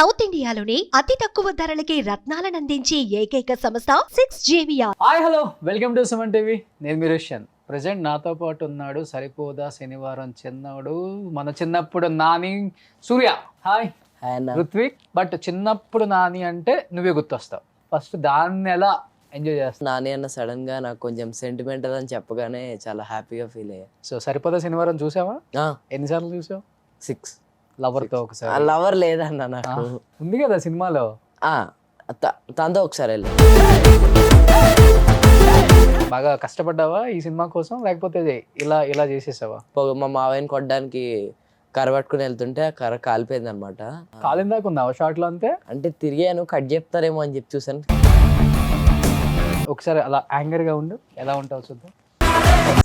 South ఇండియాలోని అతి తక్కువ ధరలకి రత్నాలను అందించే ఏకైక సంస్థ 6JVR. Hi hello welcome to Suman TV. నేను మీ రుష్యన్. ప్రజెంట్ నాతో పాటు ఉన్నాడు సరిపోదా శనివారం చిన్నోడు, మన చిన్నప్పుడు నాని సూర్య. హాయ్ ఋత్విక్. బట్ చిన్నప్పుడు నాని అంటే నువ్వే గుర్తొస్తావు. ఫస్ట్ దాన్ని ఎలా ఎంజాయ్ చేస్తావు? నాని అన్న సడన్ గా నాకు కొంచెం సెంటిమెంటల్ అని చెప్పగానే చాలా హ్యాపీగా ఫీల్ అయ్యా. సో సరిపోదా శనివారం చూసావా? ఎన్నిసార్లు చూసావు? 6 లవర్ తో ఒకసారి. లవర్ లేదన్న నాకు. ఉంది కదా సినిమాలో. తనతో ఒకసారి వెళ్ళి. బాగా కష్టపడ్డావా ఈ సినిమా కోసం, లేకపోతే ఇలా ఇలా చేసేసావా? మా మావయ్యని కొట్టడానికి కర్ర పట్టుకుని వెళ్తుంటే ఆ కర్ర కాలిపోయింది అనమాట. కాలిందాక ఉన్నావా షార్ట్ లో? అంతే అంటే తిరిగాను, కట్ చెప్తారేమో అని చెప్పి చూసాను. ఒకసారి అలా యాంగర్ గా ఉండు, ఎలా ఉంటావు చూద్దాం.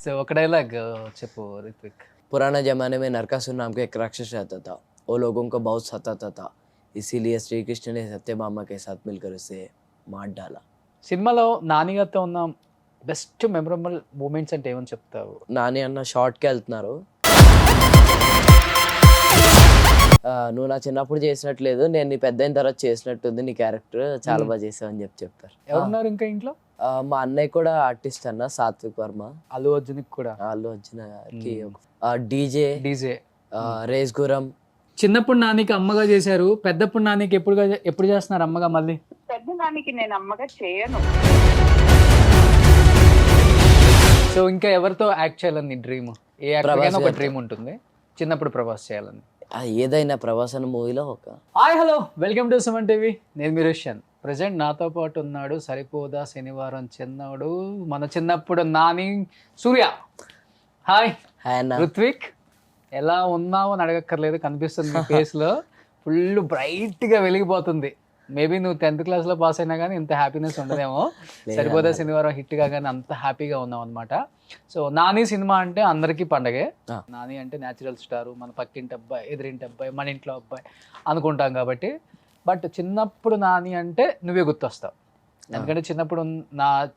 సో ఒక డైలాగ్ చెప్పు రిత్విక్. पुराने जमाने में नरकासुर नाम का एक राक्षस रहता था. वो लोगों को बहुत सताता था. इसीलिए श्री कृष्ण ने सत्यभामा के साथ मिलकर उसे मार डाला. సినిమాలో నాని గారితో ఉన్న బెస్ట్ మెమరబుల్ మూమెంట్స్ అంటే ఏమని చెప్తావు? నాని అన్న షార్ట్కి వెళ్తున్నారు. నువ్వు నా చిన్నప్పుడు చేసినట్లేదు, నేను నీ పెద్ద అయిన తర్వాత చేసినట్టుంది, నీ క్యారెక్టర్ చాలా బాగా చేసావు అని చెప్తారు. ఎవరున్నారు ఇంకా ఇంట్లో? మా అన్నయ్య కూడా ఆర్టిస్ట్ అన్న, సాత్విక్ వర్మ. అల్లు అర్జున్ కూడా. అల్లు అర్జున్కి డీజే రేస్ గురం. చిన్నప్పుడు నానికి అమ్మగా చేశారు, పెద్దప్పుడు నానికి ఎప్పుడు చేస్తున్నారు అమ్మగా? మళ్ళీ పెద్ద నానికి నేను అమ్మగా చేయను. సో ఇంకా ఎవరితో యాక్ట్ చేయాలని డ్రీమ్? ఏ యాక్టర్ ఒక డ్రీమ్ ఉంటుంది, చిన్నప్పుడు ప్రభాస్ చేయాలని. ఏదైనా ప్రభాస్ అన్న మూవీలో ఒక. Hi hello welcome to Suman TV. నేను మీ రుష్యన్. ప్రజెంట్ నాతో పాటు ఉన్నాడు సరిపోదా శనివారం చిన్నోడు, మన చిన్నప్పుడు నాని సూర్య. హాయ్ ఋత్విక్. ఎలా ఉన్నావు అని అడగక్కర్లేదు, కనిపిస్తుంది నీ ఫేస్ లో. ఫుల్ బ్రైట్ గా వెలిగిపోతుంది. మేబీ నువ్వు 10th క్లాస్ లో పాస్ అయినా కానీ ఇంత హ్యాపీనెస్ ఉండదేమో. సరిపోదా శనివారం హిట్ కాగానే అంత హ్యాపీగా ఉన్నావు అనమాట. సో నాని సినిమా అంటే అందరికీ పండగే. నాని అంటే న్యాచురల్ స్టార్, మన పక్కింటి అబ్బాయి, ఎదురింటి అబ్బాయి, మన ఇంట్లో అబ్బాయి అనుకుంటాం కాబట్టి. బట్ చిన్నప్పుడు నాని అంటే నువ్వే గుర్తొస్తావు. ఎందుకంటే చిన్నప్పుడు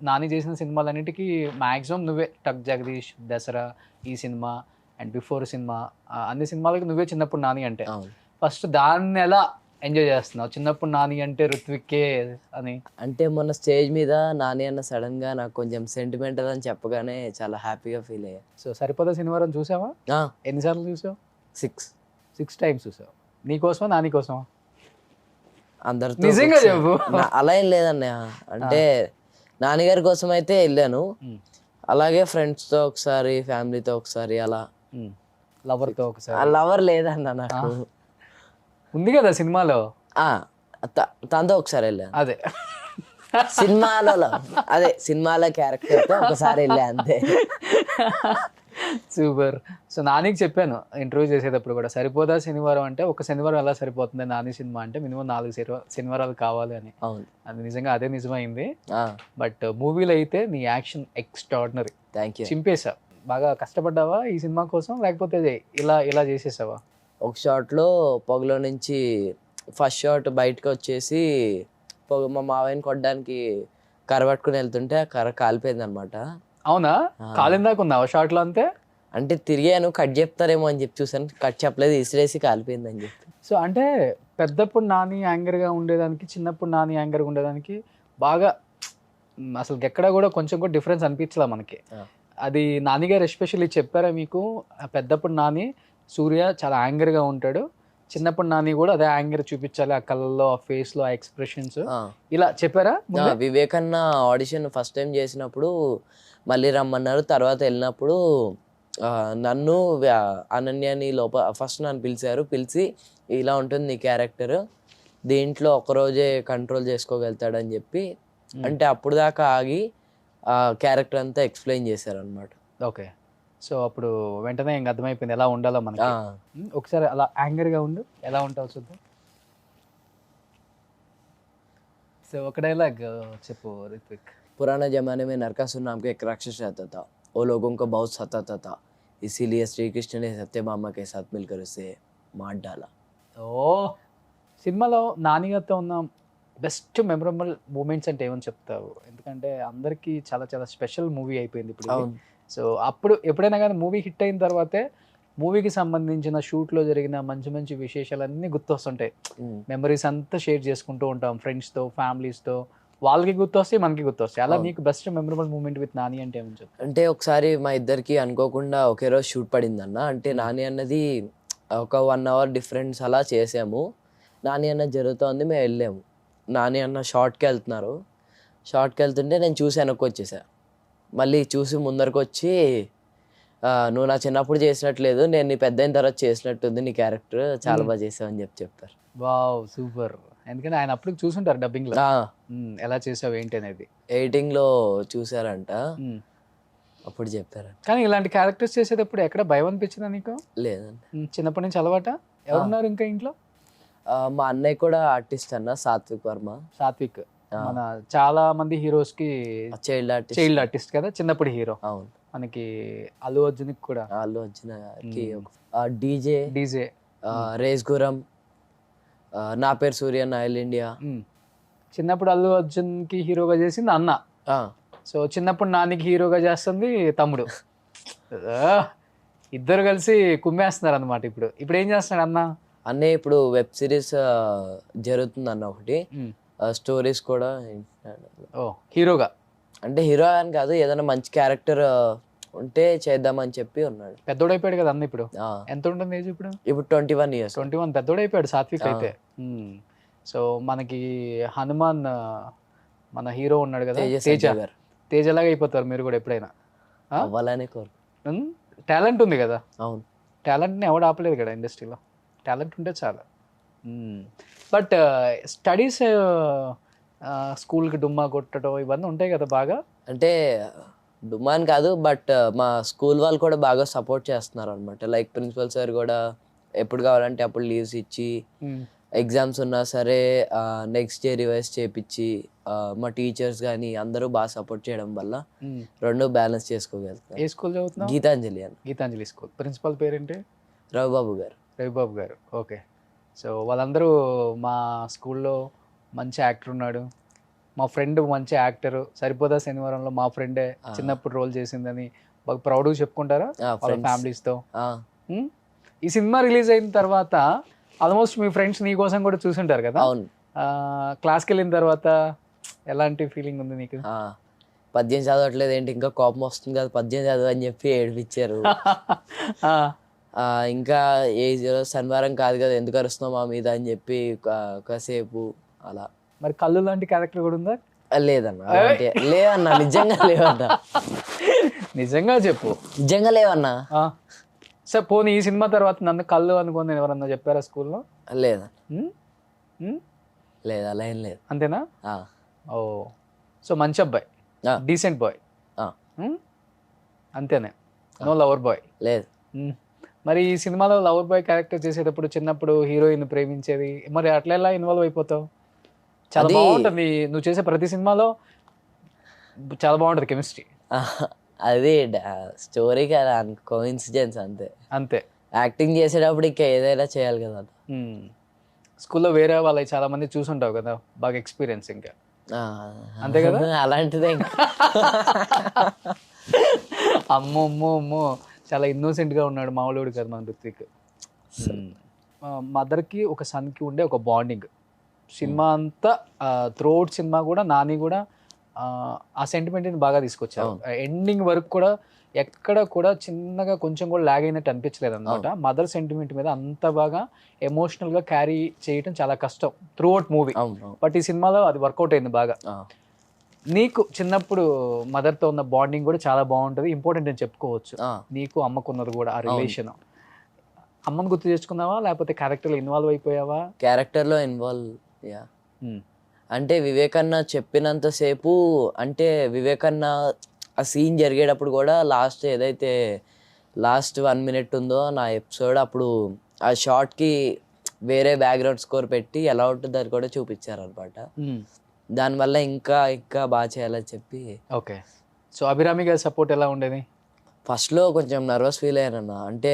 నాని చేసిన సినిమాలన్నిటికీ మ్యాక్సిమం నువ్వే. టక్ జగదీష్, దసరా, ఈ సినిమా అండ్ బిఫోర్ సినిమా, అన్ని సినిమాలకి నువ్వే చిన్నప్పుడు నాని అంటే. ఫస్ట్ దాన్ని ఎలా ఎంజాయ్ చేస్తున్నావు? చిన్నప్పుడు నాని అంటే ఋత్విక్కే అని. అంటే మొన్న స్టేజ్ మీద నాని అన్న సడన్ గా నాకు కొంచెం సెంటిమెంటల్ అని చెప్పగానే చాలా హ్యాపీగా ఫీల్ అయ్యా. సో సరిపోదా శనివారం చూసావా? ఎన్నిసార్లు చూసావు? 6 టైమ్స్ చూసావు. నీకోసమా నాని కోసమా? అందరితో. నిజంగా చెప్పు. అలా ఏం లేదన్నయ్య. అంటే నాన్నగారి కోసం అయితే వెళ్ళాను, అలాగే ఫ్రెండ్స్ తో ఒకసారి, ఫ్యామిలీతో ఒకసారి, అలా. లవర్ తో ఒకసారి. లవర్ లేదన్న నాకు. ఉంది కదా సినిమాలో. తనతో ఒకసారి వెళ్ళాను. అదే సినిమాలో క్యారెక్టర్ తో ఒకసారి వెళ్ళా అంతే. సూపర్. సో నానికి చెప్పాను ఇంటర్వ్యూ చేసేటప్పుడు కూడా, సరిపోదా శనివారం అంటే ఒక శనివారం ఎలా సరిపోతుంది, నాని సినిమా అంటే మినిమం 4 శనివారాలు కావాలి అని. అవును, అది నిజంగా అదే నిజమైంది. బట్ మూవీలో అయితే నీ యాక్షన్ ఎక్స్ట్రాడినరీ. Thank you. చింపేశా. బాగా కష్టపడ్డావా ఈ సినిమా కోసం, లేకపోతే ఇలా ఇలా చేసేసావా? ఒక షాట్లో పొగలో నుంచి ఫస్ట్ షాట్ బయటకు వచ్చేసి మా మావయ్యని కొట్టడానికి కర్ర పట్టుకుని వెళ్తుంటే ఆ కర్ర కాలిపోయింది అనమాట. అవునా? కాలిందాక ఉన్నావా షార్ట్ లో? అంతే. అంటే తిరిగాను, కట్ చెప్తారేమో అని చెప్పి చూసాను, కట్ చెప్పలేదు, ఇసిరేసి కాలిపోయింది అని చెప్పి. సో అంటే పెద్దప్పుడు నాని యాంగర్గా ఉండేదానికి, చిన్నప్పుడు నాని యాంగర్గా ఉండేదానికి బాగా అసలు ఎక్కడ కూడా కొంచెం కూడా డిఫరెన్స్ అనిపించలే మనకి. అది నాని గారు ఎస్పెషల్లీ చెప్పారా మీకు? పెద్దప్పుడు నాని సూర్య చాలా యాంగర్గా ఉంటాడు, చిన్నప్పుడు నాని కూడా అదే యాంగర్ చూపించాలి, ఆ కళ్ళల్లో, ఆ ఫేస్ లో, ఆ ఎక్స్ప్రెషన్స్, ఇలా చెప్పారా? వివేకన్న ఆడిషన్ ఫస్ట్ టైం చేసినప్పుడు మళ్ళీ రమ్మన్నారు. తర్వాత వెళ్ళినప్పుడు నన్ను, అనన్యని ఫస్ట్ నన్ను పిలిచి ఇలా ఉంటుంది నీ క్యారెక్టర్, దీంట్లో ఒకరోజే కంట్రోల్ చేసుకోగలుగుతాడని చెప్పి, అంటే అప్పుడు దాకా ఆగి ఆ క్యారెక్టర్ అంతా ఎక్స్ప్లెయిన్ చేశారనమాట. ఓకే. సో అప్పుడు వెంటనే ఇంక అర్థమైపోయింది ఎలా ఉండాలో మనకి. ఒకసారి అలా యాంగర్గా ఉండు, ఎలా ఉంటావు చూద్దాం. సో ఒక డైలాగ్ చెప్పు రిత్విక్. पुराने जमाने में नरकासुर नाम का एक राक्षस रहता था. वो लोगों को बहुत सताता था. इसीलिए श्री कृष्ण ने सत्यभामा के साथ मिलकर उसे मार डाला. ఓ సినిమాలో నాని గారితో ఉన్న బెస్ట్ మెమరబుల్ మూమెంట్స్ అంటే ఏమని చెప్తావు? ఎందుకంటే అందరికీ చాలా చాలా స్పెషల్ మూవీ అయిపోయింది ఇప్పుడు. సో అప్పుడు ఎప్పుడైనా కానీ మూవీ హిట్ అయిన తర్వాతే మూవీకి సంబంధించిన షూట్లో జరిగిన మంచి మంచి విశేషాలన్నీ గుర్తొస్తుంటాయి. మెమరీస్ అంతా షేర్ చేసుకుంటూ ఉంటాం ఫ్రెండ్స్తో, ఫ్యామిలీస్తో. వాళ్ళకి గుర్తొస్తాయి, మనకి గుర్తొస్తాయి. అలా నీకు best memorable moment with Nani అంటే ఏమని చెప్పు? అంటే ఒకసారి మా ఇద్దరికి అనుకోకుండా ఒకే రోజు షూట్ పడిందన్న. అంటే నాని అన్నది ఒక 1 hour డిఫరెన్స్ అలా చేసాము. నాని అన్న జరుగుతోంది, మేము వెళ్ళాము. నాని అన్న షార్ట్కి వెళ్తున్నారు. షార్ట్కి వెళ్తుంటే నేను చూసి వెనక్కి వచ్చేసా. మళ్ళీ చూసి ముందరకు వచ్చి నువ్వు నా చిన్నప్పుడు చేసినట్లేదు, నేను నీ పెద్ద అయిన తర్వాత చేసినట్టుంది నీ క్యారెక్టర్, చాలా బాగా చేసావు అని చెప్పారు. Wow, super. ఎందుకంటే ఆయన అప్పుడు చూసుంటారు డబ్బింగ్లో ఎలా చేసావు ఏంటి అనేది. ఎడిటింగ్లో చూసారంట, అప్పుడు చెప్పారు. కానీ ఇలాంటి క్యారెక్టర్స్ చేసేటప్పుడు ఎక్కడ భయం అనిపించిందా నీకు? లేదండి, చిన్నప్పటి నుంచి అలవాట? ఎవరున్నారు ఇంకా ఇంట్లో? మా అన్నయ్య కూడా ఆర్టిస్ట్ అన్న, సాత్విక్ వర్మ. సాత్విక్ మన చాలా మంది హీరోస్ కి చైల్డ్ ఆర్టిస్ట్ కదా, చిన్నప్పుడు హీరో. అవును, మనకి అల్లు అర్జున్ కూడా, Allu Arjun DJ DJ, race Gurram, Naa Peru సూర్య, ఆయిల్ ఇండియా. చిన్నప్పుడు అల్లు అర్జున్ కి హీరోగా చేసింది అన్న. సో చిన్నప్పుడు నానికి హీరోగా చేస్తుంది తమ్ముడు. ఇద్దరు కలిసి కుమ్మేస్తున్నారు అనమాట. ఇప్పుడు ఏం చేస్తున్నాడు అన్న? అన్నయ్య ఇప్పుడు వెబ్ సిరీస్ జరుగుతుంది అన్న, ఒకటి స్టోరీస్ కూడా. ఓ, హీరోగా అంటే హీరో అని కాదు, ఏదైనా మంచి క్యారెక్టర్ ఉంటే చేద్దామని చెప్పి ఉన్నాడు. పెద్దోడైపోయాడు కదా అన్న ఇప్పుడు. ఎంత ఉంటుంది ఏజ్ ఇప్పుడు? 21 years. 21. పెద్దోడైపోయాడు సాత్విక్ అయితే. సో మనకి హనుమాన్ మన హీరో ఉన్నాడు కదా, తేజలాగా అయిపోతారు మీరు కూడా ఎప్పుడైనా. అవ్వాలనే కోరు. టాలెంట్ ఉంది కదా. అవును, టాలెంట్ని ఎవడు ఆపలేదు కదా ఇండస్ట్రీలో. టాలెంట్ ఉంటే చాలా. బట్ స్టడీస్, స్కూల్కి డుమ్మా కొట్టడం ఇవన్నీ ఉంటాయి కదా బాగా. అంటే డుమ్మా అని కాదు, బట్ మా స్కూల్ వాళ్ళు కూడా బాగా సపోర్ట్ చేస్తున్నారు అనమాట. లైక్ ప్రిన్సిపల్ సార్ కూడా ఎప్పుడు కావాలంటే అప్పుడు లీవ్స్ ఇచ్చి, ఎగ్జామ్స్ ఉన్నా సరే నెక్స్ట్ డే రివైజ్ చేయించి, మా టీచర్స్ కానీ అందరూ బాగా సపోర్ట్ చేయడం వల్ల రెండు బ్యాలెన్స్ చేసుకోగలుగుతాం. ఏ స్కూల్ చదువుతున్నావు? గీతాంజలి అని. గీతాంజలి స్కూల్. ప్రిన్సిపల్ పేరేంటి? రవిబాబు గారు. రవిబాబు గారు, ఓకే. సో వాళ్ళందరూ మా స్కూల్లో మంచి యాక్టర్ ఉన్నాడు, మా ఫ్రెండ్ మంచి యాక్టర్, సరిపోదా శనివారంలో మా ఫ్రెండే చిన్నప్పుడు రోల్ చేసిందని బాగా ప్రౌడ్గా చెప్పుకుంటారా వాళ్ళ ఫ్యామిలీస్తో? ఈ సినిమా రిలీజ్ అయిన తర్వాత ఆల్మోస్ట్ మీ ఫ్రెండ్స్ నీ కోసం కూడా చూసుంటారు కదా. అవును. క్లాస్కి వెళ్ళిన తర్వాత ఎలాంటి ఫీలింగ్ ఉంది నీకు? పద్యం చదవట్లేదు ఏంటి, ఇంకా కోపం వస్తుంది కదా, పద్యం చదవ అని చెప్పి ఏడిపించారు. ఇంకా ఏ శనివారం కాదు కదా, ఎందుకు అరుస్తున్నావు మా మీద అని చెప్పి కాసేపు అలా. మరి కళ్ళు లాంటి క్యారెక్టర్ కూడా ఉందా? లేదన్నా, లేదన్నా, నిజంగా లేవన్నా. నిజంగా చెప్పు. నిజంగా లేవన్నా. సార్ పోనీ ఈ సినిమా తర్వాత నన్ను కళ్ళు అనుకుని ఎవరన్నా చెప్పారా స్కూల్లో? లేదా, లేదా, అలా ఏం లేదు. అంతేనా? ఓ, సో మంచి అబ్బాయి, డీసెంట్ బాయ్, అంతేనే, నో లవర్ బాయ్? లేదు. మరి ఈ సినిమాలో లవర్ బాయ్ క్యారెక్టర్ చేసేటప్పుడు చిన్నప్పుడు హీరోయిన్ ప్రేమించేది, మరి అట్లా ఎలా ఇన్వాల్వ్ అయిపోతావు? చాలా బాగుంటుంది నువ్వు చేసే ప్రతి సినిమాలో, చాలా బాగుంటుంది కెమిస్ట్రీ. అది స్టోరీ కదా, కోఇన్సిడెన్స్ అంతే. అంతే. యాక్టింగ్ చేసేటప్పుడు ఇంకా ఏదైనా చేయాలి కదా. స్కూల్లో వేరే వాళ్ళకి చాలా మంది చూసుంటావు కదా, బాగా ఎక్స్పీరియన్స్ ఇంకా, అంతే కదా? అలాంటిదే. అమ్మో అమ్మో అమ్మో, చాలా ఇన్నోసెంట్గా ఉన్నాడు, మామూలుడు కదా మన ఋత్విక్. మదర్కి ఒక సన్కి ఉండే ఒక బాండింగ్ సినిమా అంతా, త్రూఅవుట్ సినిమా కూడా నాని కూడా ఆ సెంటిమెంట్ని బాగా తీసుకొచ్చారు. ఎండింగ్ వరకు కూడా ఎక్కడ కూడా చిన్నగా కొంచెం కూడా లాగ్ అయినట్టు అనిపించలేదు అనమాట. మదర్ సెంటిమెంట్ మీద అంత బాగా ఎమోషనల్గా క్యారీ చేయడం చాలా కష్టం త్రూఅవుట్ మూవీ. బట్ ఈ సినిమాలో అది వర్కౌట్ అయింది బాగా. నీకు చిన్నప్పుడు మదర్తో ఉన్న బాండింగ్ కూడా చాలా బాగుంటుంది, ఇంపార్టెంట్ అని చెప్పుకోవచ్చు. నీకు అమ్మకున్నది కూడా ఆ రిలేషన్. అమ్మని గుర్తు తెచ్చుకున్నావా లేకపోతే క్యారెక్టర్లో ఇన్వాల్వ్ అయిపోయావా? క్యారెక్టర్లో ఇన్వాల్వ్. అంటే వివేకన్న చెప్పినంతసేపు, అంటే వివేకన్న ఆ సీన్ జరిగేటప్పుడు కూడా లాస్ట్ ఏదైతే లాస్ట్ 1 minute ఉందో నా ఎపిసోడ్, అప్పుడు ఆ షార్ట్కి వేరే బ్యాక్గ్రౌండ్ స్కోర్ పెట్టి ఎలా ఉంటుంది అది కూడా చూపించారు అనమాట. దానివల్ల ఇంకా ఇంకా బాగా చేయాలని చెప్పి. ఓకే. సో అభిరామి గారి సపోర్ట్ ఎలా ఉండేది? ఫస్ట్లో కొంచెం నర్వస్ ఫీల్ అయ్యానన్న. అంటే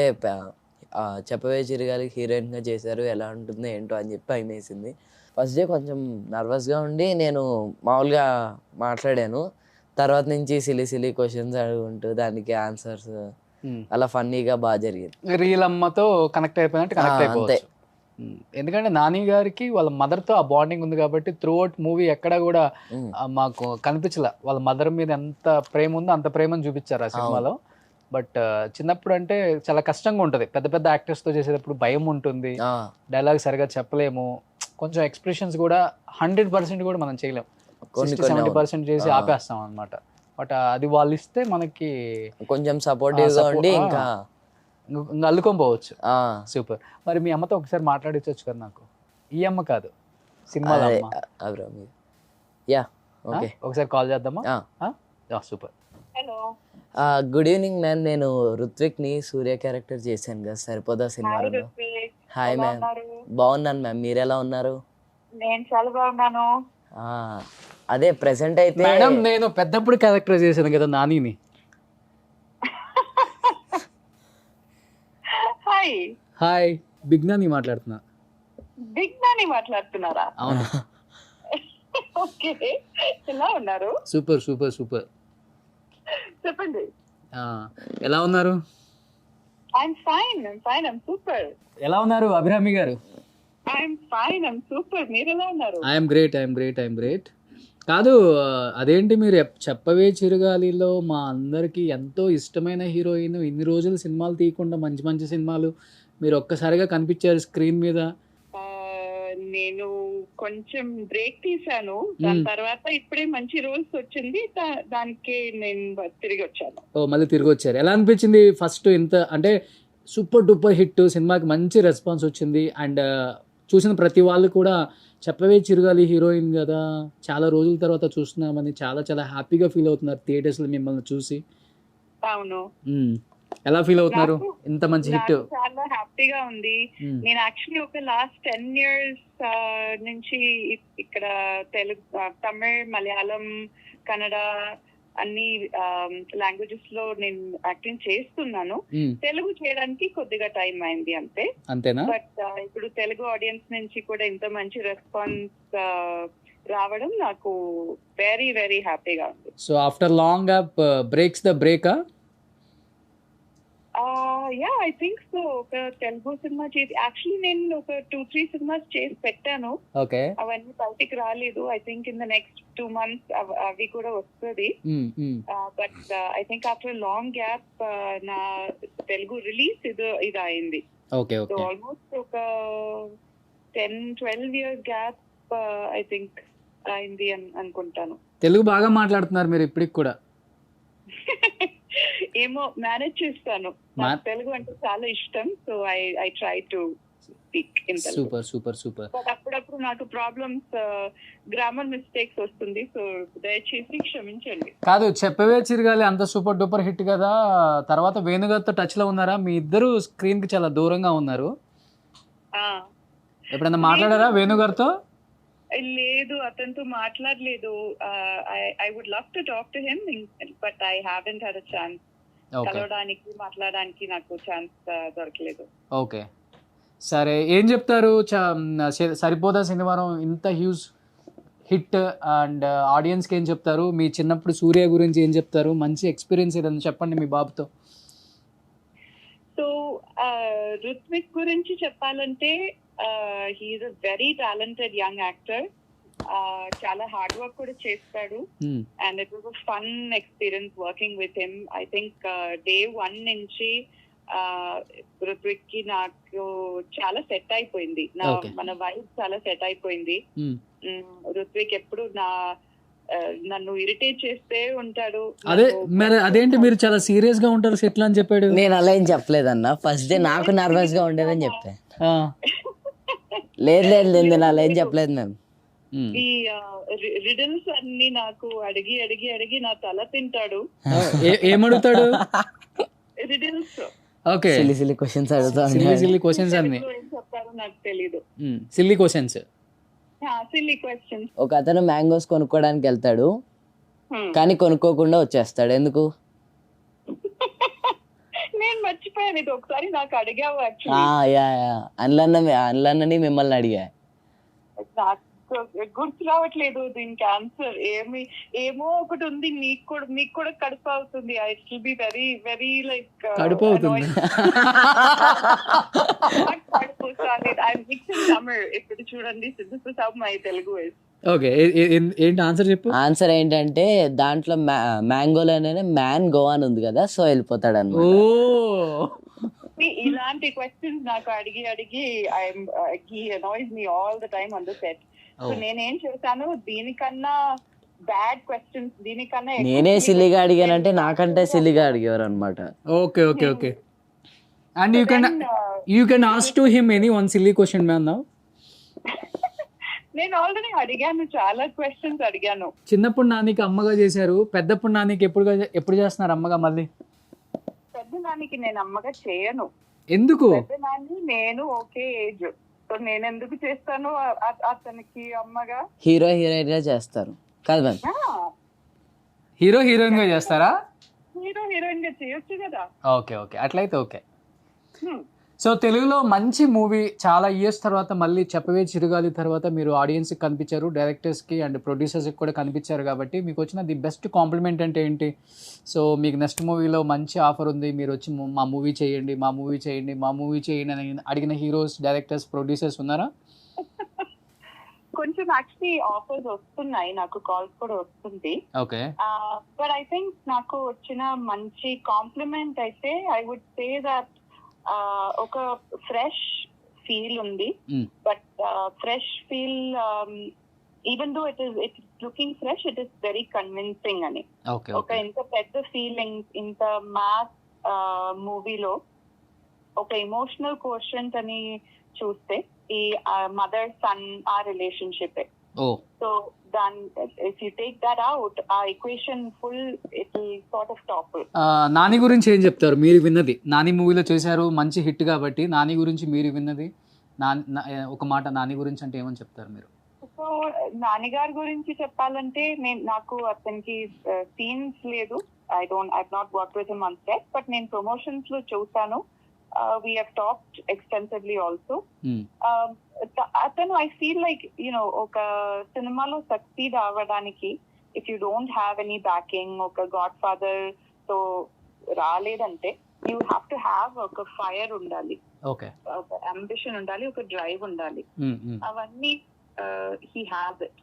చెప్పవే చిరగాలి హీరోయిన్గా చేశారు, ఎలా ఉంటుందో ఏంటో అని చెప్పి భయం వేసింది. ఫస్ట్ డే కొంచెం నర్వస్గా ఉండి నేను మామూలుగా మాట్లాడాను. తర్వాత నుంచి సిలీ క్వశ్చన్స్ అడుగుంటూ దానికి ఆన్సర్స్ అలా ఫన్నీగా బాగా జరిగింది. రియల్ అమ్మతో కనెక్ట్ అయిపోయినట్టు కనెక్ట్ అంతే. అయిపోవచ్చు. ఎందుకంటే నాని గారికి వాళ్ళ మదర్ తో ఆ బాండింగ్ ఉంది కాబట్టి త్రూ అవుట్ మూవీ ఎక్కడ కూడా మాకు కనిపించలే వాళ్ళ మదర్ మీద ఎంత ప్రేమ ఉందో అంత ప్రేమను చూపించారు ఆ సినిమాలో. బట్ చిన్నప్పుడు అంటే చాలా కష్టంగా ఉంటది, పెద్ద పెద్ద యాక్టర్స్ తో చేసేటప్పుడు భయం ఉంటుంది, డైలాగ్ సరిగా చెప్పలేము, కొంచెం ఎక్స్ప్రెషన్స్ కూడా 100% కూడా మనం చేయలేము, 70% చేసి ఆపేస్తాం అన్నమాట. బట్ అది వాళ్ళు ఇస్తే మనకి కొంచెం సపోర్టివ్ గా ఉండి ఇంకా అల్లుకొని పోవచ్చు. సూపర్. మరి మీ అమ్మతో ఒకసారి మాట్లాడించవచ్చు కదా నాకు, ఈ అమ్మ కాదు సినిమాలో అమ్మ. యా ఓకే, ఒకసారి కాల్ చేద్దామా? Super. Hello, good evening ma'am. నేను రుత్విక్ ని సూర్య క్యారెక్టర్ చేశాను కదా సరిపోదా సినిమాలో. హాయ్ మ్యామ్, బాగున్నాను మ్యామ్, మీరు ఎలా ఉన్నారు? నేను చాలా బాగున్నాను. అదే ప్రెసెంట్ అయితే మేడం నేను పెద్దప్పుడు క్యారెక్టర్ చేశాను కదా నానిని. హాయ్. హాయ్, బిగ్ నాని మాట్లాడుతున్నా. బిగ్ నాని మాట్లాడుతున్నారా? అవును. ఓకే, ఎలా ఉన్నారు? Super super super. చెప్పండి. ఎలా ఉన్నారు? I'm fine, I'm super. ఎలా ఉన్నారు అభిరామి గారు? I'm fine, I'm super. మీరు ఎలా ఉన్నారు? I'm great. కాదు, అదేంటి మీరు చెప్పవే చిరుగాలిలో మా అందరికి ఎంతో ఇష్టమైన హీరోయిన్ ఇన్ని రోజులు సినిమాలు తీయకుండా మంచి మంచి సినిమాలు మీరు ఒక్కసారిగా కనిపించారు స్క్రీన్ మీద. నేను కొంచెం బ్రేక్ తీసాను, దాని తర్వాత ఇప్పుడే మంచి రోల్స్ వచ్చింది, దానికి నేను తిరిగి వచ్చాను. మళ్ళీ తిరిగి వచ్చారు. ఎలా అనిపించింది ఫస్ట్? ఇంత అంటే సూపర్ డూపర్ హిట్ సినిమాకి మంచి రెస్పాన్స్ వచ్చింది, అండ్ చూసిన ప్రతి వాళ్ళు కూడా చెప్పవే చిరుగాలి హీరోయిన్ కదా, చాలా రోజుల తర్వాత చూస్తున్నామని చాలా చాలా హ్యాపీగా ఫీల్ అవుతున్నారు థియేటర్స్ లో మిమ్మల్ని చూసి. అవును. ఎలా ఫీల్ అవుతున్నారు ఇంత మంచి హిట్? చాలా హ్యాపీగా ఉంది. నేను యాక్చువల్లీ ఒక లాస్ట్ 10 years నుంచి ఇక్కడ తెలుగు, తమిళ్, మలయాళం, కన్నడ అన్ని లాంగ్వేజెస్ లో నేను యాక్టింగ్ చేస్తున్నాను. తెలుగు చేయడానికి కొద్దిగా టైం అయింది అంతేనా? బట్ ఇప్పుడు తెలుగు ఆడియన్స్ నుంచి కూడా ఇంత మంచి రెస్పాన్స్ రావడం నాకు వెరీ వెరీ హ్యాపీగా ఉంది. So after long gap breaks the break. Yeah, I think so. ఒక తెలుగు సినిమా చేసి యాక్చువల్లీ నేను ఒక 2-3 సినిమాస్ చేసి పెట్టాను. అవన్నీ బయటికి రాలేదు. I think in the next 2 months అవి కూడా వస్తుంది. But I think after long gap నా తెలుగు రిలీజ్ ఇది అయింది. ఆల్మోస్ట్ ఒక 10-12 years గ్యాప్ ఐ థింక్ అయింది అనుకుంటాను. తెలుగు బాగా మాట్లాడుతున్నారు మీరు ఇప్పటికి కూడా. ఏమో మేనేజ్ చేస్తాను, నాకు తెలుగు అంటే చాలా ఇష్టం. So I try to speak in Telugu. Super. But అప్పుడప్పుడు నాకు ప్రాబ్లమ్స్, గ్రామర్ మిస్టేక్స్ వస్తుంది. సో దయచేసి క్షమించండి. కాదు, చెప్పవే చిరగాలి అంత సూపర్ డూపర్ హిట్ కదా, తర్వాత వేణుగారితో టచ్ లో ఉన్నారా? మీ ఇద్దరు స్క్రీన్ కి చాలా దూరంగా ఉన్నారు. ఎప్పుడైనా మాట్లాడారా వేణుగారితో? లేదు, అతనితో మాట్లాడలేదు. I would love to talk to him, but I haven't had a chance. కలవడానికి, మాట్లాడడానికి నాకు ఛాన్స్ దొరకలేదు. ఓకే, సరే. ఏం చెప్తారు? సరిపోదా శనివారం ఇంత హ్యూజ్ హిట్ అండ్ ఆడియన్స్ కి ఏం చెప్తారు? మీ చిన్నప్పుడు సూర్య గురించి ఏం చెప్తారు? మంచి ఎక్స్పీరియన్స్ ఏదైనా చెప్పండి మీ బాబుతో. సో రుత్విక్ గురించి చెప్పాలంటే he's a very talented young actor. చాలా హార్డ్ వర్క్ కూడా చేస్తాడు. And it was a fun experience working with him. I think day 1 నుంచి రుత్విక్ కి నాకు చాలా సెట్ అయిపోయింది. మన వైఫ్ చాలా సెట్ అయిపోయింది. రుత్విక్ ఎప్పుడు నన్ను ఇరిటేట్ చేస్తే ఉంటాడు. అదేంటి మీరు చాలా సీరియస్ గా ఉంటారు సెట్ అని చెప్పాడు? నేను అలా ఏం చెప్పలేదన్న. ఫస్ట్ డే నాకు నర్వస్ గా ఉండేదని చెప్పాను. లేదు నేను అలా ఏం చెప్పలేదు మ్యామ్. ఈ రిడల్స్ అన్ని నాకు అడిగి అడిగి అడిగి నా తల తింటాడు. ఏమడుగుతాడు? రిడల్స్. ఓకే, సిల్లీ క్వశ్చన్స్ అడుగుతాడు. సిల్లీ క్వశ్చన్స్ అన్ని ఏం చెప్తారో నాకు తెలీదు. Silly questions. ఒక అతను మ్యాంగోస్ కొనుక్కోడానికి వెళ్తాడు, కానీ కొనుక్కోకుండా వచ్చేస్తాడు. ఎందుకు? నేను మర్చిపోయాను, ఇది ఒకసారి నాకు అడిగావు. అందులోని మిమ్మల్ని అడిగా. గుర్తు రావట్లేదు దీనికి ఆన్సర్. ఏమో ఒకటి ఉంది. మీకు కూడా కడుపు అవుతుంది. It will be very very like కడుపు అవుతుంది. కడుపు సమ్మర్ ఇప్పుడు చూడండి. This is how my Telugu is. Okay, ఏంటి ఆన్సర్ చెప్పు. ఆన్సర్ ఏంటంటే దాంట్లో మ్యాంగోలోనే మ్యాన్ గో అని ఉంది కదా, సో వెళ్ళిపోతాడు అనమాట. ఇలాంటి క్వశ్చన్స్ నాకు అడిగి he annoys me all the time on the set. So నేనేం చేశాను, దీనికన్నా బ్యాడ్ క్వశ్చన్స్, దీనికన్నా నేనే సిల్లిగా అడిగానంటే నాకంటే సిల్లిగా అడిగేవారు అనమాట. Okay okay okay. And you can ask to him any one silly question ma'am now. నేను ఆల్రెడీ అడిగాను, చాలా క్వశ్చన్స్ అడిగాను. చిన్నప్పుడు నానికి అమ్మగా చేశారు, పెద్దప్పుడు నానికి ఎప్పుడు చేస్తున్నారు అమ్మగా మళ్ళీ? పెద్ద నానికి నేను అమ్మగా చేయను. ఎందుకు? పెద్ద నాన్ని నేను ఒకే ఏజ్, సో నేను ఎందుకు చేస్తాను అతనికి అమ్మగా? హీరో హీరోయిన్ గా చేస్తారు కాదు మ్యామ్? హీరో హీరోయిన్ గా చేస్తారా? హీరో హీరోయిన్ గా చేయొచ్చు కదా. ఓకే ఓకే, అట్లయితే ఓకే. సో తెలుగులో మంచి మూవీ చాలా ఇయర్స్ తర్వాత మళ్ళీ చెప్పవే చిరుగాలి తర్వాత మీరు ఆడియన్స్కి కనిపించారు, డైరెక్టర్స్కి అండ్ ప్రొడ్యూసర్స్కి కూడా కనిపించారు. కాబట్టి మీకు వచ్చిన ది బెస్ట్ కాంప్లిమెంట్ అంటే ఏంటి? సో మీకు నెక్స్ట్ మూవీలో మంచి ఆఫర్ ఉంది, మీరు వచ్చి మా మూవీ చేయండి అని అడిగిన హీరోస్, డైరెక్టర్స్, ప్రొడ్యూసర్స్ ఉన్నారా? కొంచెం యాక్చువల్లీ ఆఫర్స్ వస్తున్నాయి, నాకు కాల్స్ కూడా వస్తుంది. ఓకే, బట్ ఐ థింక్ నాకు వచ్చిన మంచి కాంప్లిమెంట్ అయితే ఐ వుడ్ సే దట్ ఒక ఫ్రెష్ ఫీల్ ఉంది. But fresh feel even though it is looking fresh, it is very convincing అని. ఒక ఇంత పెద్ద ఫీలింగ్, ఇంత మ్యాథ్ మూవీలో ఒక ఎమోషనల్ కోషెంట్ అని చూస్తే ఈ మదర్ సన్ ఆ relationship. So if you take that out, our equation full, it will sort of topple. Nani గురించి ఏం చెప్తారు మీరు విన్నది? నాని మూవీలో చేశారు, మంచి హిట్ కాబట్టి. నాని గురించి మీరు విన్నది ఒక మాట, నాని గురించి అంటే ఏమని చెప్తారు మీరు? సో నాని గారి గురించి చెప్పాలంటే నాకు అతనికి సీన్స్ లేదు. I've not worked with him on set, but నేను ప్రమోషన్స్ లో చూసాను. We have talked extensively also. Atanu, I feel like, oka cinema succeed avvadaniki, if you don't have any backing, oka Godfather so raledante, you have to have oka fire undali. Okay. Oka ambition undali, oka drive undali. Avanni he has it.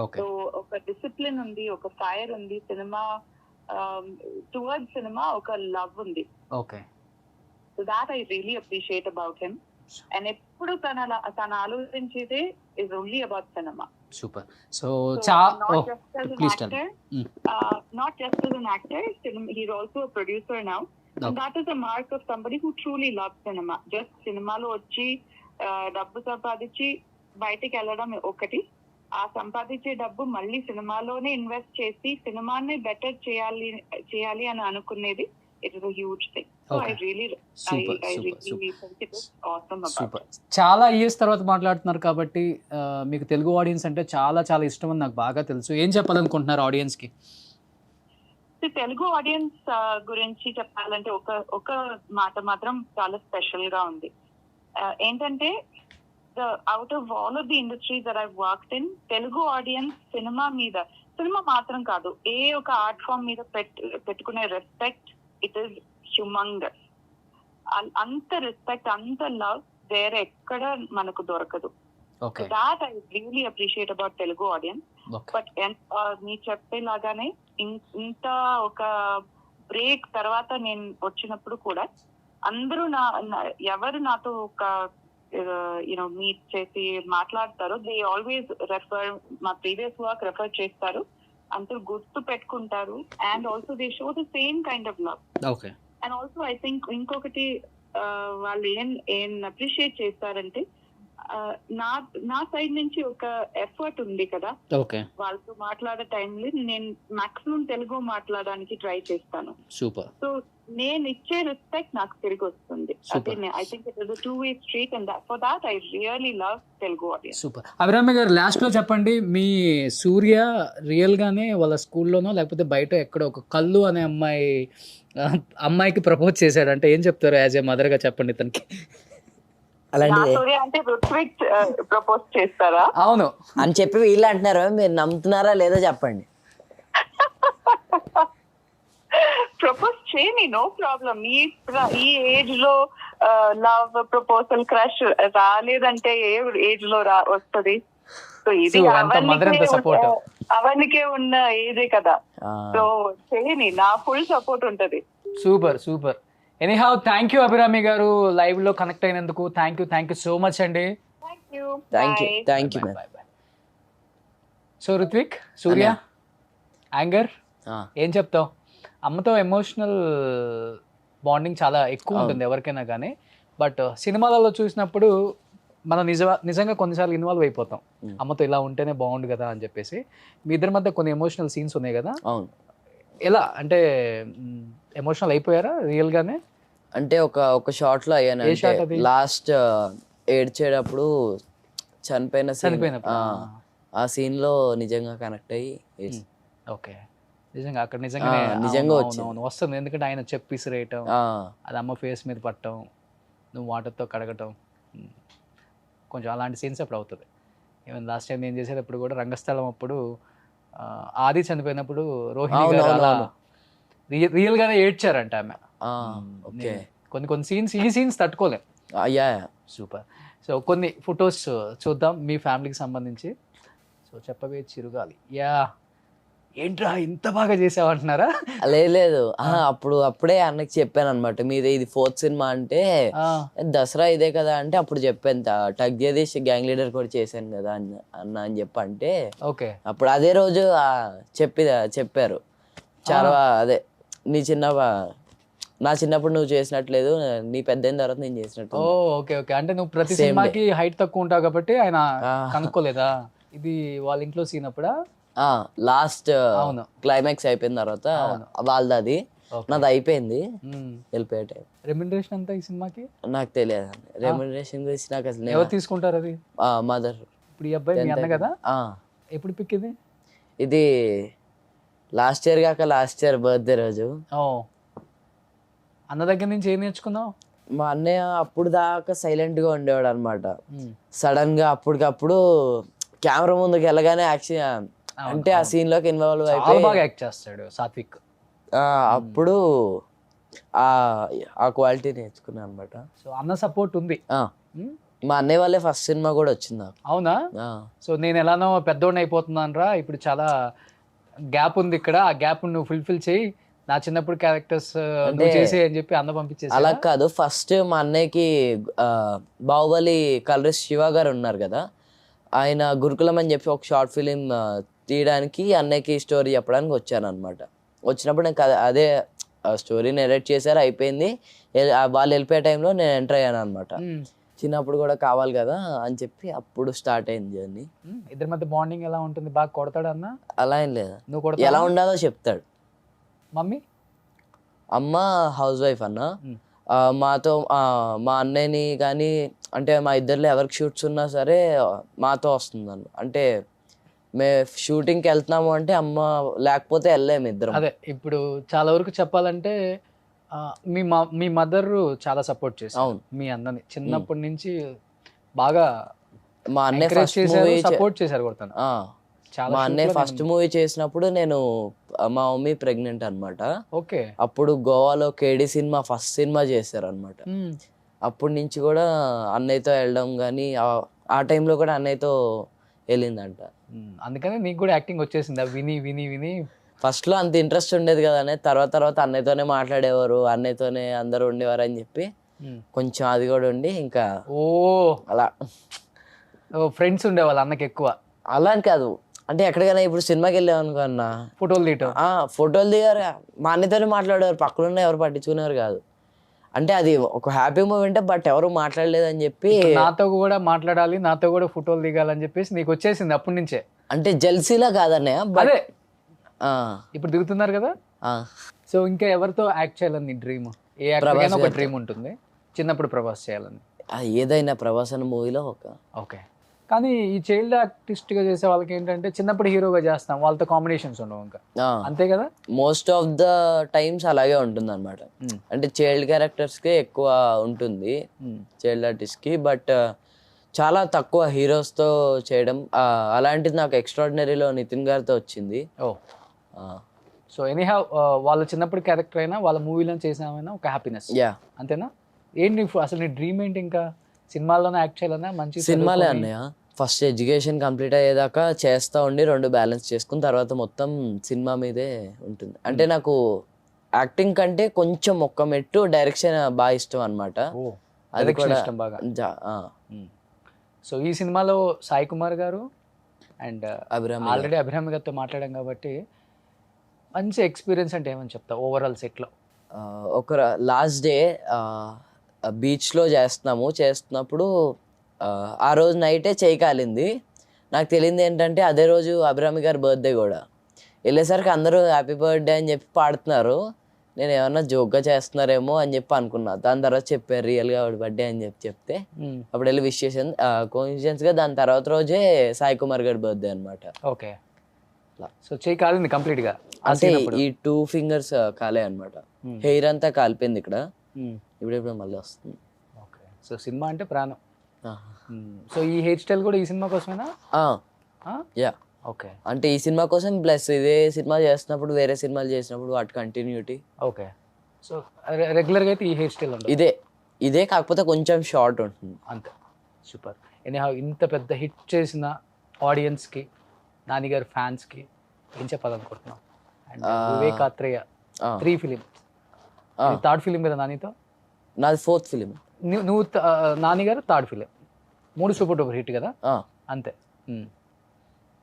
Okay. So oka discipline undi, oka fire undi, cinema towards cinema oka love undi. Okay. So that I really appreciate about him. And eppudu tana aloచించేదే is only about cinema. Super. So not just as an actor, he's also a producer now. Okay. And that is a mark of somebody who truly loves cinema. Just cinema lo వచ్చి డబ్బు సంపాదించి బయటికి వెళ్ళడం ఒకటి, ఆ సంపాదించే డబ్బు మళ్ళీ సినిమాలోనే ఇన్వెస్ట్ చేసి సినిమాని బెటర్ చేయాలి అని అనుకునేది. It is a huge thing. So okay. I really think it is awesome about it. చాలా ఇయర్స్ తర్వాత మాట్లాడుతున్నారు కాబట్టి మీకు తెలుగు ఆడియన్స్ అంటే చాలా చాలా ఇష్టం అని నాకు బాగా తెలుసు. ఏం చెప్పాలనుకుంటున్నారు ఆడియన్స్ కి? తెలుగు ఆడియన్స్ గురించి చెప్పాలంటే ఒక మాట మాత్రం చాలా స్పెషల్ గా ఉంది. ఏంటంటే out of all of the industries that I've worked in, Telugu audience cinema మాత్రం కాదు, ఏ ఒక ఆర్ట్ ఫామ్ మీద పెట్టుకునే రెస్పెక్ట్, it is humongous. అంత రెస్పెక్ట్, అంత లవ్ వేరే ఎక్కడ మనకు దొరకదు. Okay. So that I really appreciate about Telugu audience. Okay. But మీ చెప్పేలాగానే ఇంత ఒక బ్రేక్ తర్వాత నేను వచ్చినప్పుడు కూడా అందరూ ఎవరు నాతో ఒక మీట్ చేసి మాట్లాడతారో, దే ఆల్వేస్ రెఫర్, మా ప్రీవియస్ వర్క్ రెఫర్ చేస్తారు, అందరూ గుర్తు పెట్టుకుంటారు. And also they show the same kind of love. Okay. And also I think ఇంకొకటి వాళ్ళు ఏం అప్రిషియేట్ చేస్తారంటే, నా సైడ్ నుంచి ఒక ఎఫర్ట్ ఉంది కదా. ఓకే. వాళ్ళతో మాట్లాడే టైంలో నేను మాక్సిమం తెలుగు మాట్లాడడానికి ట్రై చేస్తాను. సూపర్. సో నేను ఇచ్చే రెస్పెక్ట్ నాకు తిరిగి వస్తుంది. I think it is a two-way street, and for that I really love Telugu audience. Super. Abhirami గారు, లాస్ట్ లో చెప్పండి, మీ సూర్య రియల్ గానే వాళ్ళ స్కూల్లోనో లేకపోతే బయట ఎక్కడో ఒక కళ్ళు అనే అమ్మాయికి ప్రపోజ్ చేశాడు అంటే ఏం చెప్తారు? యాజ్ ఏ మదర్ గా చెప్పండి తనకి. నా సూర్య అంటే ఋత్విక్ ప్రపోజ్ చేస్తారా? అవును అని చెప్పి వీళ్ళు అంటున్నారు, మీరు నమ్ముతున్నారా లేదా చెప్పండి. ప్రపోజ్ చేయని, నో ప్రాబ్లం. ఈ ఏజ్ లో లవ్ ప్రపోజల్ క్రష్ రాలేదంటే ఏ ఏజ్ లో వస్తుంది? సో ఇది So, అంత mother ఎంత support. అవన్నికే ఉన్న ఏజే కదా. సో చేయని, నా ఫుల్ సపోర్ట్ ఉంటది. Super anyhow thank you Abhirami garu live లో కనెక్ట్ అయినందుకు. థ్యాంక్ యూ సో మచ్ అండి. Thank you bye. So Ruthvik, Surya, anger ఏం చెప్తావు? అమ్మతో ఎమోషనల్ బాండింగ్ చాలా ఎక్కువ ఉంటుంది ఎవరికైనా కానీ. బట్ సినిమాలలో చూసినప్పుడు మనం నిజంగా కొన్నిసార్లు ఇన్వాల్వ్ అయిపోతాం. అమ్మతో ఇలా ఉంటేనే బాగుండు కదా అని చెప్పేసి. మీ ఇద్దరి మధ్య కొన్ని ఎమోషనల్ సీన్స్ ఉన్నాయి కదా, అవును. ఎలా అంటే ఎమోషనల్ అయిపోయారా రియల్ గానే? అంటే ఒక షార్ట్ లో అయ్యాను. ఏ shot అది? లాస్ట్ ఏడ్చేటప్పుడు చనిపోయినప్పుడు ఆ సీన్ లో నిజంగా కనెక్ట్ అయ్యి ఓకే, నిజంగా అక్కడ నిజంగానే నిజంగా అవును వస్తుంది. ఎందుకంటే ఆయన చెప్పిసిరేయటం, అది అమ్మ ఫేస్ మీద పట్టడం, నువ్వు వాటర్తో కడగటం, కొంచెం అలాంటి సీన్స్ అప్పుడు అవుతుంది. ఈవెన్ లాస్ట్ టైం నేను చేసేటప్పుడు కూడా రంగస్థలం అప్పుడు ఆది చనిపోయినప్పుడు రోహిణి గారు అలా రియల్ గానే ఏడ్చారంట ఆమె. కొన్ని సీన్స్ తట్టుకోలేం. సూపర్. సో కొన్ని ఫొటోస్ చూద్దాం మీ ఫ్యామిలీకి సంబంధించి. సో చెప్పవే చిరుగాలి. ఏంట్రా ఇంత బాగా చేసావంటున్నారా? లేదు అప్పుడే అన్నకి చెప్పాను అనమాట, మీది ఇది 4th సినిమా అంటే దసరా ఇదే కదా అంటే అప్పుడు చెప్పాను, టగ్ జగదీష్ గ్యాంగ్ లీడర్ కూడా చేశాను కదా అన్న అని చెప్పంటే ఓకే అప్పుడు అదే రోజు చెప్పారు చాలా అదే నా చిన్నప్పుడు నువ్వు చేసినట్లేదు, నీ పెద్ద అయిన తర్వాత నేను చేసినట్టు. ఓకే అంటే నువ్వు ప్రతి సినిమాకి హైట్ తక్కువ ఉంటావు కాబట్టి ఆయన కనుక్కోలేదా? ఇది వాళ్ళ ఇంట్లో సీన్ అప్పుడా? లాస్ట్ క్లైమాక్స్ అయిపోయిన తర్వాత వాళ్ళది, అది నాది అయిపోయింది, వెళ్ళిపోయే టైం. రెమ్యునరేషన్ అంతా ఈ సినిమాకి నాకు తెలియదు. రెమ్యునరేషన్ గురించి నాకు అసలు ఎవరు తీసుకుంటారు అది? మదర్. ఇప్పుడు ఈ అబ్బాయి మీ అన్న కదా, ఎప్పుడు పిక్ ఇది? ఇది లాస్ట్ ఇయర్ బర్త్డే రోజు. అన్న దగ్గర నుంచి ఏం నేర్చుకున్నావు? మా అన్నయ్య అప్పుడు దాకా సైలెంట్ గా ఉండేవాడు అనమాట. సడన్ గా అప్పటికప్పుడు కెమెరా ముందుకు వెళ్ళగానే యాక్షన్ అంటే ఆ సీన్ లోకి ఇన్వాల్వ్ అయిపోయి బాగా యాక్ట్ చేస్తాడు సాత్విక్. అప్పుడు ఆ క్వాలిటీ నేర్చుకున్నా అనమాట. సో అన్న సపోర్ట్ ఉంది. మా అన్నయ్య వాళ్ళే ఫస్ట్ సినిమా కూడా వచ్చింది నాకు. అవునా? సో నేను ఎలానో పెద్దోడిని అయిపోతున్నాను రా, ఇప్పుడు చాలా గ్యాప్ ఉంది ఇక్కడ, ఆ గ్యాప్ నువ్వు ఫుల్ఫిల్ చేయి, నా చిన్నప్పుడు క్యారెక్టర్స్ చేసే అని చెప్పి అన్న పంపించేసి. అలా కాదు, ఫస్ట్ మా అన్నయ్యకి బాహుబలి కలరిస్ట్ శివ గారు ఉన్నారు కదా, ఆయన గురుకులం అని చెప్పి ఒక షార్ట్ ఫిలిం తీయడానికి అన్నయ్యకి స్టోరీ చెప్పడానికి వచ్చాను అనమాట. వచ్చినప్పుడు నేను అదే స్టోరీ నెరేట్ చేశారు, అయిపోయింది. వాళ్ళు వెళ్ళిపోయే టైంలో నేను ఎంటర్ అయ్యాను అనమాట. చిన్నప్పుడు కూడా కావాలి కదా అని చెప్పి అప్పుడు స్టార్ట్ అయింది జర్నీ. ఇద్దరి మధ్య బాండింగ్ ఎలా ఉంటుంది? బాగా కొడతాడు అన్న? అలా ఏం లేదు, నువ్వు కొడతా? ఎలా ఉండాలో చెప్తాడు. మమ్మీ? అమ్మ హౌస్ వైఫ్ అన్న. మాతో మా అన్నయ్యని కానీ అంటే మా ఇద్దరిలో ఎవరికి షూట్స్ ఉన్నా సరే మాతో వస్తుంది అన్న. అంటే మేము షూటింగ్కి వెళ్తున్నాము అంటే అమ్మ లేకపోతే వెళ్ళలేము ఇద్దరం. అదే ఇప్పుడు చాలా వరకు చెప్పాలంటే మీ మదర్ చాలా సపోర్ట్ చేశారు. అవును, మీ అన్నని చిన్నప్పటి నుంచి బాగా మా అన్నయ్య సపోర్ట్ చేశారు కూడా. మా అన్నయ్య ఫస్ట్ మూవీ చేసినప్పుడు మా మమ్మీ ప్రెగ్నెంట్ అనమాట. ఓకే, అప్పుడు గోవాలో కేడి సినిమా ఫస్ట్ సినిమా చేశారు అనమాట. అప్పటి నుంచి కూడా అన్నయ్యతో వెళ్ళడం కానీ ఆ టైంలో కూడా అన్నయ్యతో వెళ్ళిందంట. అందుకని నీకు కూడా యాక్టింగ్ వచ్చేసింది విని విని విని. ఫస్ట్ లో అంత ఇంట్రెస్ట్ ఉండేది కదా అని, తర్వాత అన్నయ్యతోనే మాట్లాడేవారు, అన్నయ్యతోనే అందరూ ఉండేవారు అని చెప్పి కొంచెం అది కూడా ఉండి ఇంకా అలా ఫ్రెండ్స్ ఉండేవాళ్ళు అన్నకి ఎక్కువ. అలా అని కాదు, అంటే ఎక్కడికైనా ఇప్పుడు సినిమాకి వెళ్ళాం అనుకో అన్న, ఫోటోలు దిగారు, మా అన్నయ్యతోనే మాట్లాడేవారు, పక్కన ఎవరు పట్టించుకునేవారు కాదు. అంటే అది ఒక హ్యాపీ మూమెంట్, బట్ ఎవరు మాట్లాడలేదని చెప్పి నాతో కూడా మాట్లాడాలి, నాతో కూడా ఫోటోలు దిగాలని చెప్పేసి నీకు వచ్చేసింది అప్పటి నుంచే. అంటే జెల్సీలా కాదన్నయ్య, అదే ఇప్పుడు దిగుతున్నారు కదా. సో ఇంకా ఎవరితో యాక్ట్ చేయాలని నీ డ్రీమ్? ఏ యాక్టర్ ఒక డ్రీమ్ ఉంటుంది చిన్నప్పుడు ప్రభాస్ చేయాలని? ఏదైనా ప్రభాస్ అన్న మూవీలో ఓకే. కానీ ఈ చైల్డ్ ఆర్టిస్ట్ గా చేసే వాళ్ళకి ఏంటంటే చిన్నప్పుడు హీరోగా చేస్తాం, వాళ్ళతో కాంబినేషన్స్ ఉండవు ఇంకా, అంతే కదా? మోస్ట్ ఆఫ్ ద టైమ్స్ అలాగే ఉంటుంది అనమాట. అంటే చైల్డ్ క్యారెక్టర్స్కే ఎక్కువ ఉంటుంది చైల్డ్ ఆర్టిస్ట్కి, బట్ చాలా తక్కువ హీరోస్తో చేయడం. అలాంటిది నాకు ఎక్స్ట్రాడినరీలో నితిన్ గారితో వచ్చింది. ఓ, సో ఎనీహౌ వాళ్ళ చిన్నప్పుడు క్యారెక్టర్ అయినా వాళ్ళ మూవీలో చేసామైనా ఒక హ్యాపీనెస్, అంతేనా? ఏంటి అసలు నీ డ్రీమ్ ఏంటి? ఇంకా సినిమాల్లోనే యాక్ట్ చేయాలన్నా? మంచి సినిమాలే అన్నయ్య. ఫస్ట్ ఎడ్యుకేషన్ కంప్లీట్ అయ్యేదాకా చేస్తూ ఉండి 2 బ్యాలెన్స్ చేసుకుని తర్వాత మొత్తం సినిమా మీదే ఉంటుంది. అంటే నాకు యాక్టింగ్ కంటే కొంచెం ఒక్క మెట్టు డైరెక్షన్ బాగా ఇష్టం అనమాట. అది కూడా ఇష్టం బాగా. సో ఈ సినిమాలో సాయి కుమార్ గారు అండ్ ఆల్రెడీ అభిరామి గారితో మాట్లాడాం కాబట్టి మంచి ఎక్స్పీరియన్స్ అంటే ఏమని చెప్తా ఓవరాల్ సెట్లో? ఒక లాస్ట్ డే బీచ్లో చేస్తున్నప్పుడు ఆ రోజు నైటే చేయి కాలింది. నాకు తెలియంది ఏంటంటే అదే రోజు అభిరామి గారి బర్త్డే కూడా. వెళ్ళేసరికి అందరూ హ్యాపీ బర్త్డే అని చెప్పి పాడుతున్నారు. నేను ఏమన్నా జోక్గా చేస్తున్నారేమో అని చెప్పి అనుకున్నా. దాని తర్వాత చెప్పారు రియల్గా ఆవిడ బర్త్డే అని చెప్తే అప్పుడు వెళ్ళి విష్ చేసాను. కోఇన్సిడెన్స్గా దాని తర్వాత రోజే సాయి కుమార్ గారి బర్త్డే అనమాట. ఓకే, సో చేయి కాలింది కంప్లీట్గా? అంటే ఈ 2 ఫింగర్స్ కాలే అనమాట. హెయిర్ అంతా కాలిపోయింది ఇక్కడ. ఇప్పుడు మళ్ళీ వస్తుంది. ఓకే, సో సినిమా అంటే ప్రాణం. సో ఈ హెయిర్ స్టైల్ కూడా ఈ సినిమా కోసమేనా? Yeah, okay. అంటే ఈ సినిమా కోసం ప్లస్ ఇదే సినిమా చేస్తున్నప్పుడు వేరే సినిమాలు చేసినప్పుడు వాటి కంటిన్యూటీ. ఓకే, సో రెగ్యులర్గా అయితే ఈ హెయిర్ స్టైల్ ఉంటుంది? ఇదే కాకపోతే కొంచెం షార్ట్ ఉంటుంది అంతే. సూపర్. ఎనీహౌ ఇంత పెద్ద హిట్ చేసిన ఆడియన్స్కి, నానిగారి ఫ్యాన్స్కి ఏం చెప్పాలనుకుంటున్నావు? And Vivek Athreya 3 film, 3rd film కదా నానితో? నాది 4th ఫిలిం. నువ్వు నానిగారు 3rd film, 3 super duper hit కదా? అంతే.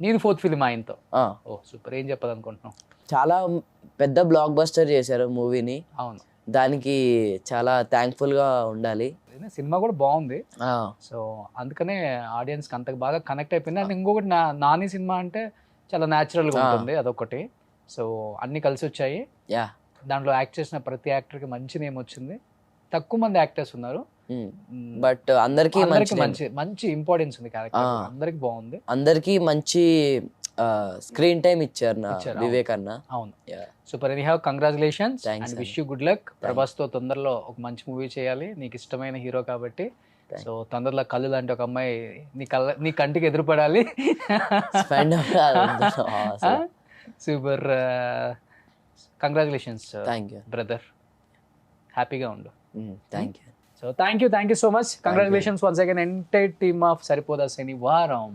నేను 4th ఫిలిం ఆయనతో. ఓ సూపర్. ఏం చెప్పాలనుకుంటున్నావు? చాలా పెద్ద బ్లాక్ బస్టర్ చేశారు మూవీని. అవును, దానికి చాలా థ్యాంక్ఫుల్గా ఉండాలి. సినిమా కూడా బాగుంది. సో అందుకనే ఆడియన్స్కి అంత బాగా కనెక్ట్ అయిపోయింది. అండ్ ఇంకొకటి నాని సినిమా అంటే చాలా న్యాచురల్గా ఉంటుంది, అదొకటి. సో అన్నీ కలిసి వచ్చాయి. దాంట్లో యాక్ట్ చేసిన ప్రతి యాక్టర్కి మంచి నేమ్ వచ్చింది. తక్కువ మంది యాక్టర్స్ ఉన్నారు, బట్ అందరికి మంచి ఇంపార్టెన్స్ ఉంది క్యారెక్టర్, అందరికి బాగుంది. అందరికి మంచి స్క్రీన్ టైం ఇచ్చారు వివేక్ అన్న. అవును, super. Anyhow congratulations and wish you good luck. ప్రభాస్తో తొందరలో ఒక మంచి మూవీ చేయాలి, నీకు ఇష్టమైన హీరో కాబట్టి. సో తొందరలో కళ్ళు లాంటి ఒక అమ్మాయి నీ కంటికి ఎదురుపడాలి. సూపర్. కంగ్రాచులేషన్స్ బ్రదర్, హ్యాపీగా ఉండు. Thank you. So thank you so much. Congratulations once again entire team of Saripodhaa శనివారం.